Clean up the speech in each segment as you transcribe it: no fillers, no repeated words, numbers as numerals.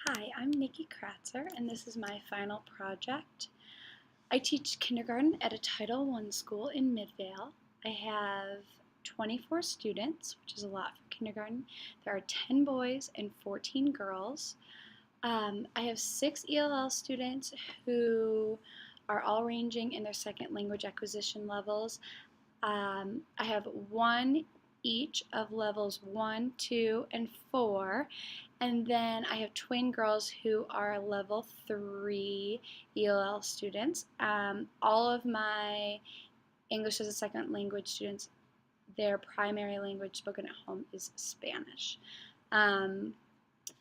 Hi, I'm Nikki Kratzer, and this is my final project. I teach kindergarten at a Title I school in Midvale. I have 24 students, which is a lot for kindergarten. There are 10 boys and 14 girls. I have 6 ELL students who are all ranging in their second language acquisition levels. I have one each of levels 1, 2, and 4. And then I have twin girls who are level 3 ELL students. All of my English as a second language students, their primary language spoken at home is Spanish. Um,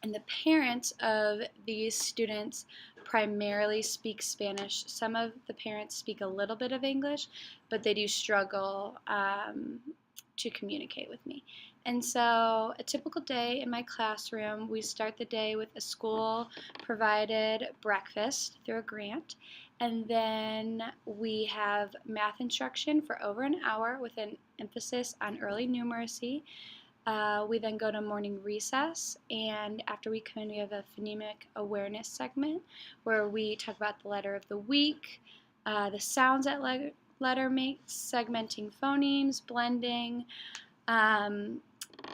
and the parents of these students primarily speak Spanish. Some of the parents speak a little bit of English, but they do struggle to communicate with me. And so, a typical day in my classroom, we start the day with a school provided breakfast through a grant. And then we have math instruction for over an hour with an emphasis on early numeracy. We then go to morning recess, and after we come in, we have a phonemic awareness segment where we talk about the letter of the week, the sounds that letter makes, segmenting phonemes, blending,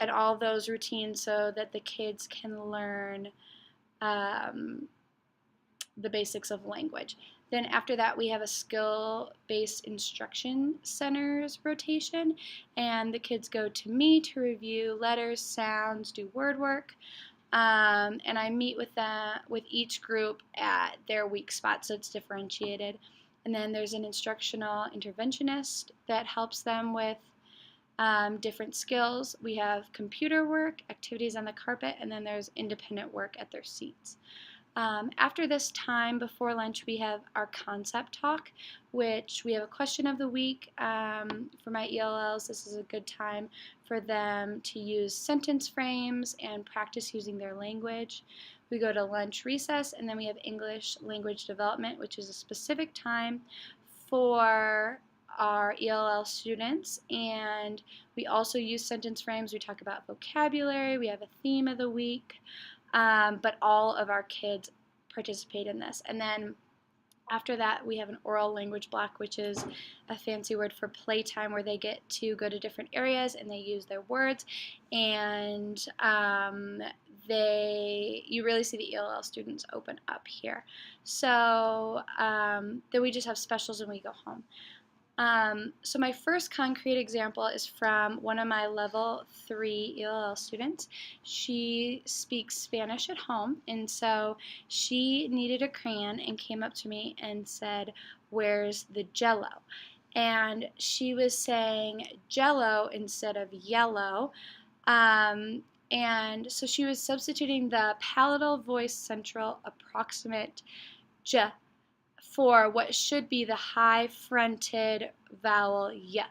and all those routines so that the kids can learn the basics of language. Then after that, we have a skill-based instruction centers rotation, and the kids go to me to review letters, sounds, do word work, and I meet with each group at their weak spot, so it's differentiated. And then there's an instructional interventionist that helps them with different skills. We have computer work, activities on the carpet, and then there's independent work at their seats. After this time, before lunch, we have our concept talk, which we have a question of the week. For my ELLs, this is a good time for them to use sentence frames and practice using their language. We go to lunch recess, and then we have English language development, which is a specific time for our ELL students, and we also use sentence frames. We talk about vocabulary, we have a theme of the week. But all of our kids participate in this. And then after that, we have an oral language block, which is a fancy word for playtime, where they get to go to different areas and they use their words. And you really see the ELL students open up here. So then we just have specials and we go home. So my first concrete example is from one of my level 3 ELL students. She speaks Spanish at home, and so she needed a crayon and came up to me and said, "Where's the Jello?" And she was saying Jello instead of yellow. And so she was substituting the palatal voice central approximate J for what should be the high-fronted vowel y.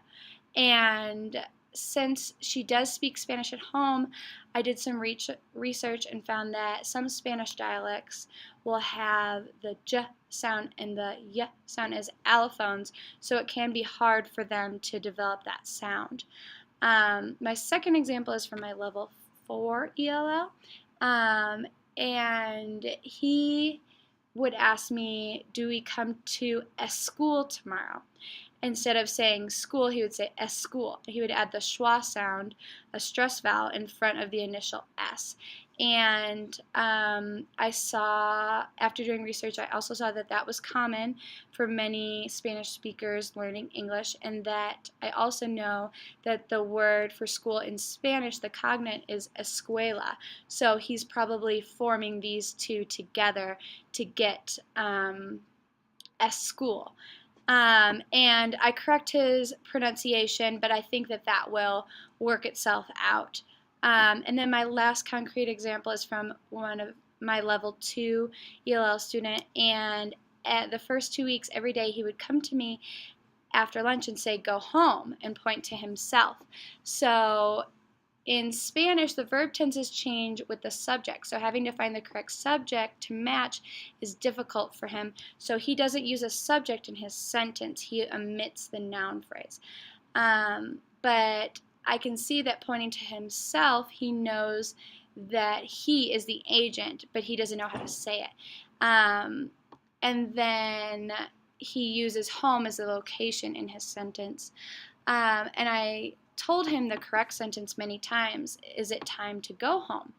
And since she does speak Spanish at home, I did some research and found that some Spanish dialects will have the j sound and the y sound as allophones, so it can be hard for them to develop that sound. My second example is from my level 4 ELL, and he would ask me, "Do we come to a school tomorrow?" Instead of saying school, he would say a school. He would add the schwa sound, a stress vowel, in front of the initial S. And I saw, after doing research, I also saw that that was common for many Spanish speakers learning English, and that I also know that the word for school in Spanish, the cognate, is escuela. So he's probably forming these two together to get a school. And I correct his pronunciation, but I think that that will work itself out. And then my last concrete example is from one of my level 2 ELL student, and at the first 2 weeks, every day he would come to me after lunch and say, "Go home," and point to himself. So in Spanish, the verb tenses change with the subject, so having to find the correct subject to match is difficult for him. So he doesn't use a subject in his sentence. He omits the noun phrase. But I can see that pointing to himself, he knows that he is the agent, but he doesn't know how to say it. And then he uses home as a location in his sentence. And I told him the correct sentence many times, is it time to go home?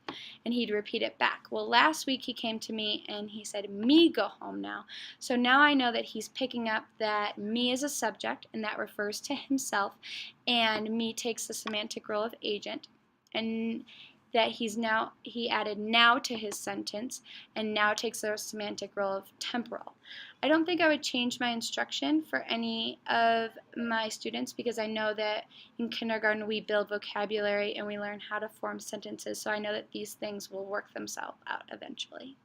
And he'd repeat it back. Well, last week he came to me and he said, me go home now. So now I know that he's picking up that me is a subject, and that refers to himself, and me takes the semantic role of agent, and that he added now to his sentence, and now takes the semantic role of temporal. I don't think I would change my instruction for any of my students, because I know that in kindergarten we build vocabulary and we learn how to form sentences, so I know that these things will work themselves out eventually.